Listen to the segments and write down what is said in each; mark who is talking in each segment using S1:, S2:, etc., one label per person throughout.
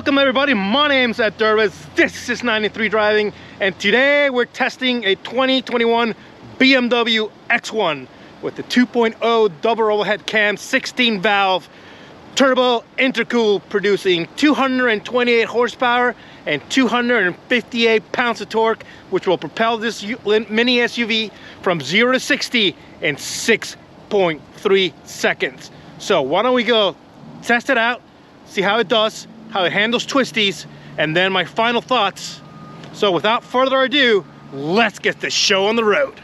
S1: Welcome everybody, my name's Ed Dervis, this is 93 Driving, and today we're testing a 2021 BMW X1 with the 2.0 double overhead cam 16 valve turbo intercooled, producing 228 horsepower and 258 pounds of torque, which will propel this mini SUV from 0 to 60 in 6.3 seconds. So why don't we go test it out, see how it does, how it handles twisties, and then my final thoughts. So without further ado, let's get this show on the road.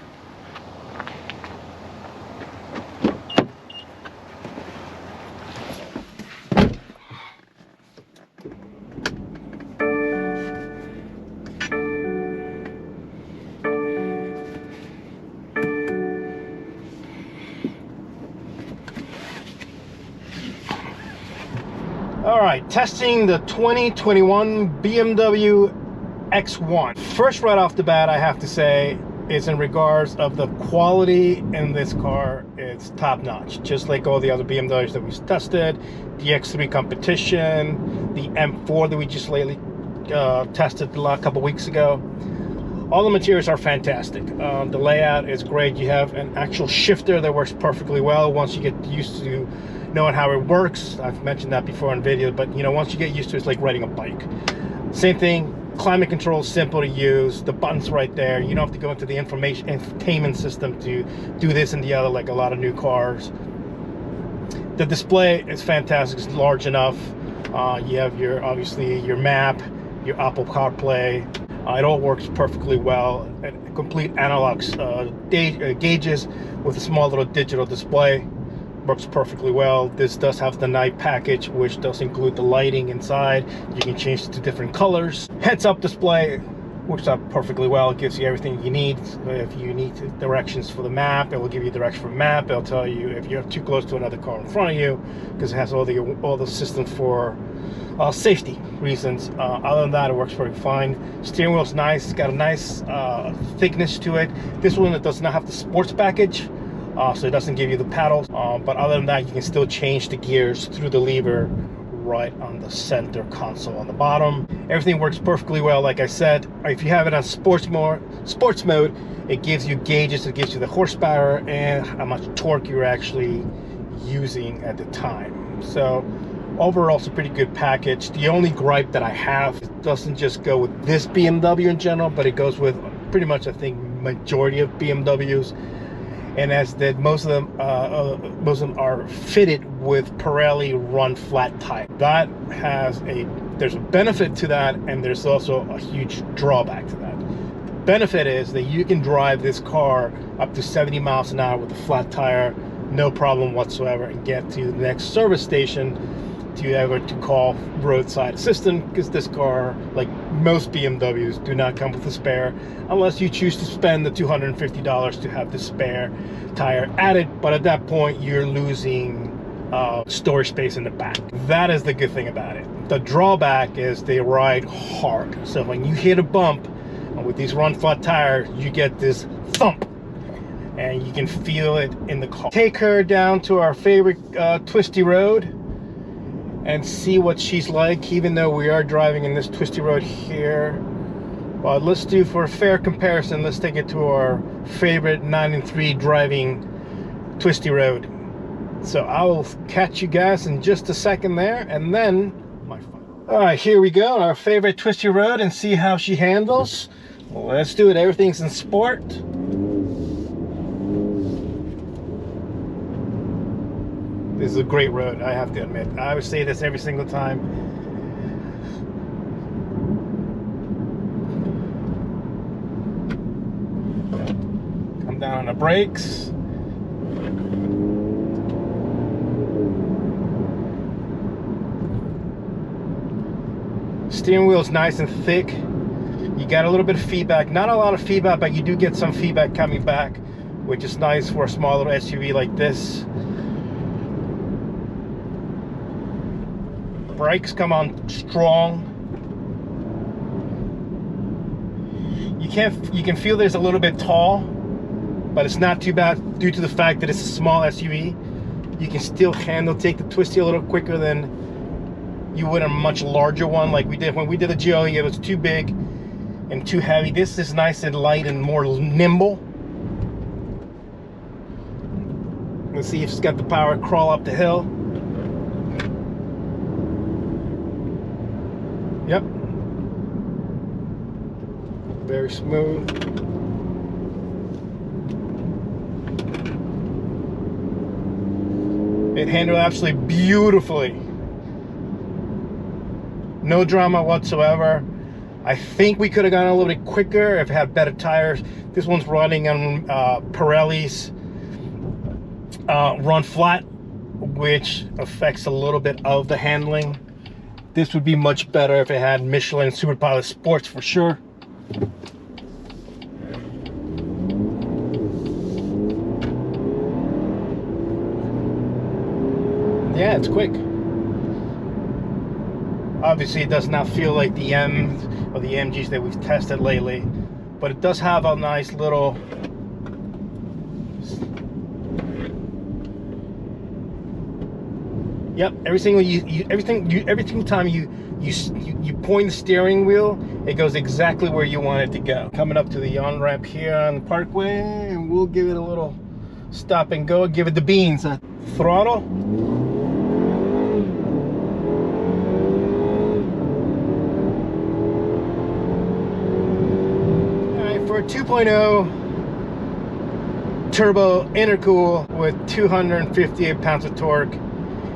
S1: All right, testing the 2021 BMW X1. First, right off the bat, I have to say, is in regards of the quality in this car, it's top notch. Just like all the other BMWs that we tested, the X3 competition, the M4 that we just lately tested a couple weeks ago. All the materials are fantastic. The layout is great. You have an actual shifter that works perfectly well once you get used to knowing how it works. I've mentioned that before in videos, but you know, once you get used to it, it's like riding a bike. Same thing, climate control is simple to use. The button's right there. You don't have to go into the infotainment system to do this and the other like a lot of new cars. The display is fantastic. It's large enough. You have obviously your map, your Apple CarPlay. It all works perfectly well. And complete analog gauges with a small little digital display. Works perfectly well. This does have the night package, which does include the lighting inside. You can change it to different colors. Heads-up display works out perfectly well. It gives you everything you need. If you need directions for the map, it will give you direction for the map. It'll tell you if you're too close to another car in front of you, because it has all the systems for safety reasons. Other than that, it works very fine. Steering wheel's nice. It's got a nice thickness to it. This one, it does not have the sports package. So it doesn't give you the paddles, but other than that, you can still change the gears through the lever right on the center console on the bottom. Everything works perfectly well. Like I said, if you have it on sports mode, it gives you gauges. It gives you the horsepower and how much torque you're actually using at the time. So overall, it's a pretty good package. The only gripe that I have, it doesn't just go with this BMW in general, but it goes with pretty much, I think, majority of BMWs. And as that most of them are fitted with Pirelli run flat tire. That has there's a benefit to that, and there's also a huge drawback to that. The benefit is that you can drive this car up to 70 miles an hour with a flat tire, no problem whatsoever, and get to the next service station to call roadside assistance, because this car, like most BMWs, do not come with a spare unless you choose to spend the $250 to have the spare tire added. But at that point, you're losing storage space in the back. That is the good thing about it. The drawback is they ride hard. So when you hit a bump with these run flat tires, you get this thump, and you can feel it in the car. Take her down to our favorite twisty road and see what she's like, even though we are driving in this twisty road here. Well, let's do, for a fair comparison, let's take it to our favorite 93 driving twisty road. So I will catch you guys in just a second there, and then my fun. All right, here we go, our favorite twisty road, and see how she handles. Well, let's do it. Everything's in sport. This is a great road, I have to admit. I would say this every single time. Come down on the brakes. Steering wheel is nice and thick. You got a little bit of feedback. Not a lot of feedback, but you do get some feedback coming back, which is nice for a small little SUV like this. Brakes come on strong. You can feel that it's a little bit tall, but it's not too bad due to the fact that it's a small SUV. You can still take the twisty a little quicker than you would a much larger one like we did when we did the GLE. It was too big and too heavy. This is nice and light and more nimble. Let's see if it's got the power to crawl up the hill. Yep. Very smooth. It handled absolutely beautifully. No drama whatsoever. I think we could have gone a little bit quicker if it had better tires. This one's running on Pirelli's run flat, which affects a little bit of the handling. This would be much better if it had Michelin Superpilot Sports for sure. Yeah, it's quick. Obviously, it does not feel like the M's or the MGs that we've tested lately, but it does have a nice little Yep, every time you point the steering wheel, it goes exactly where you want it to go. Coming up to the on-ramp here on the Parkway, and we'll give it a little stop and go. Give it the beans. Throttle. All right, for a 2.0 turbo intercool with 258 pounds of torque,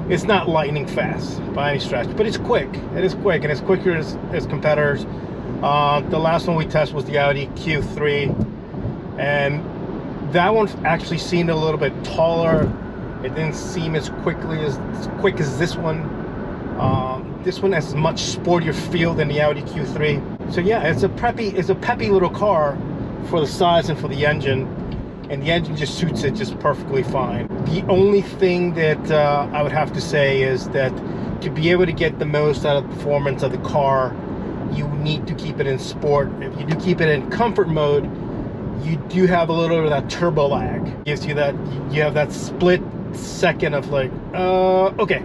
S1: it's not lightning fast by any stretch, but it's quick. It is quick, and it's quicker as competitors. The last one we tested was the Audi Q3, and that one actually seemed a little bit taller. It didn't seem as quick as this one. This one has much sportier feel than the Audi Q3. So yeah, it's a peppy little car for the size and for the engine. And the engine just suits it just perfectly fine. The only thing that I would have to say is that to be able to get the most out of the performance of the car, you need to keep it in sport. If you do keep it in comfort mode, you do have a little bit of that turbo lag. Gives you that, you have that split second of like, okay.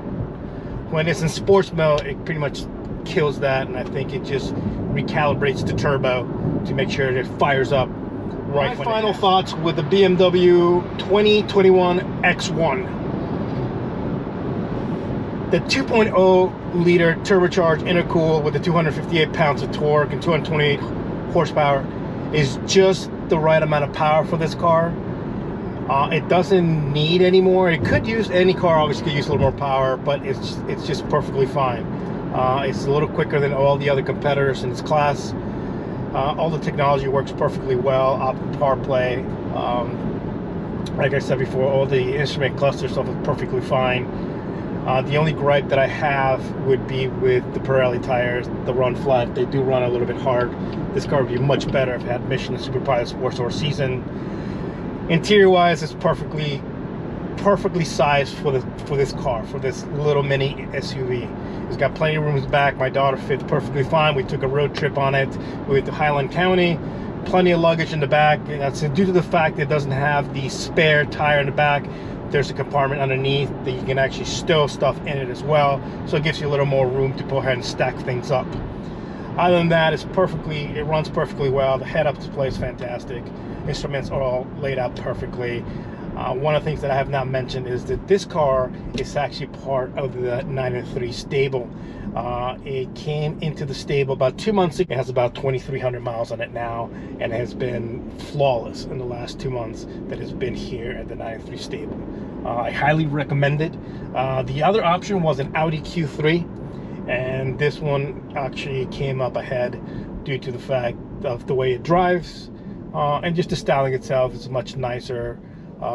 S1: When it's in sports mode, it pretty much kills that, and I think it just recalibrates the turbo to make sure that it fires up. Right. My final thoughts with the BMW 2021 X1. The 2.0 liter turbocharged intercooled with the 258 pounds of torque and 228 horsepower is just the right amount of power for this car. It doesn't need any more. It could use, any car obviously could use a little more power, but it's just perfectly fine. It's a little quicker than all the other competitors in its class. All the technology works perfectly well. Optical CarPlay, like I said before, all the instrument cluster stuff is perfectly fine. The only gripe that I have would be with the Pirelli tires, the run flat. They do run a little bit hard. This car would be much better if it had Michelin Superpilot Sports or Season. Interior wise, it's perfectly sized for this car, for this little mini SUV. It's got plenty of room in the back. My daughter fits perfectly fine. We took a road trip on it with Highland County. Plenty of luggage in the back. That's due to the fact that it doesn't have the spare tire in the back. There's a compartment underneath that you can actually stow stuff in it as well. So it gives you a little more room to go ahead and stack things up. Other than that, it runs perfectly well. The head-up display is fantastic. Instruments are all laid out perfectly. One of the things that I have not mentioned is that this car is actually part of the 993 stable. It came into the stable about 2 months ago. It has about 2,300 miles on it now, and has been flawless in the last 2 months that it's been here at the 993 stable. I highly recommend it. The other option was an Audi Q3, and this one actually came up ahead due to the fact of the way it drives, and just the styling itself is much nicer,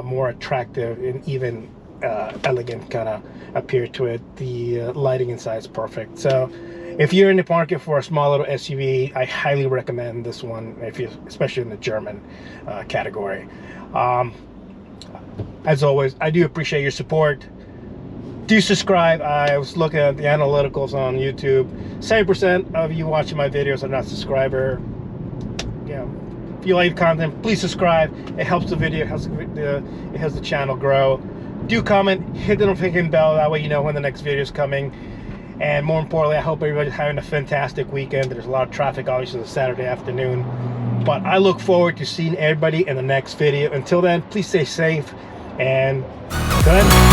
S1: more attractive, and even elegant kind of appear to it. The lighting inside is perfect. So if you're in the market for a small little SUV, I highly recommend this one, especially in the German category. As always, I do appreciate your support. Do subscribe. I was looking at the analyticals on YouTube. 70% of you watching my videos are not subscriber. If you like the content, please subscribe. It helps the video, it helps the channel grow. Do comment, hit the notification bell, that way you know when the next video is coming. And more importantly, I hope everybody's having a fantastic weekend. There's a lot of traffic, obviously, this Saturday afternoon. But I look forward to seeing everybody in the next video. Until then, please stay safe and good.